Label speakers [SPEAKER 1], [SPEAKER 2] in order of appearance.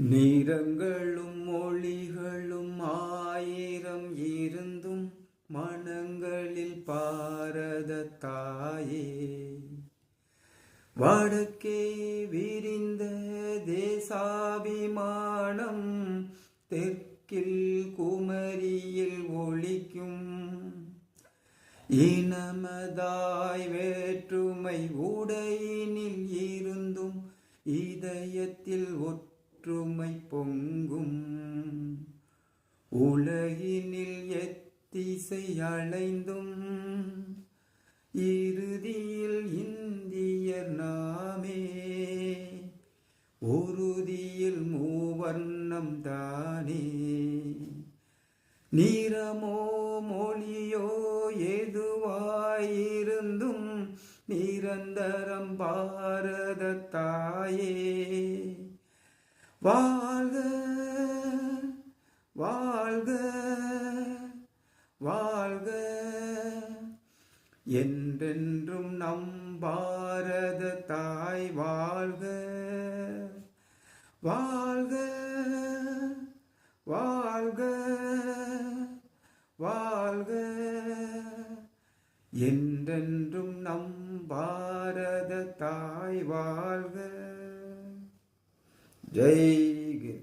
[SPEAKER 1] நிறங்களும் மொழிகளும் ஆயிரம் இருந்தும் மனங்களில் பாரத தாயே, வடக்கே விரிந்த தேசாபிமானம் தெற்கில் குமரியில் ஒலிக்கும். இனமதாய் வேற்றுமை உடையினில் இருந்தும் இதயத்தில் ஒற்றுமை பொங்கும். உலகினில் எத்திசை அலைந்தும் இறுதியில் இந்தியர் நாமே. உறுதியில் மூவர்ணம் தானே. நிறமோ மொழியோ எதுவாயிருந்தும் நிரந்தரம் பாரத தாயே. வாழ்க வாழ்க வாழ்க என்றென்றும் நம் பாரத தாய் வாழ்க. வாழ்க வாழ்க வாழ்க என்றென்றும் நம் பாரத தாய் வாழ்க. ஜெய் ஹிந்த்.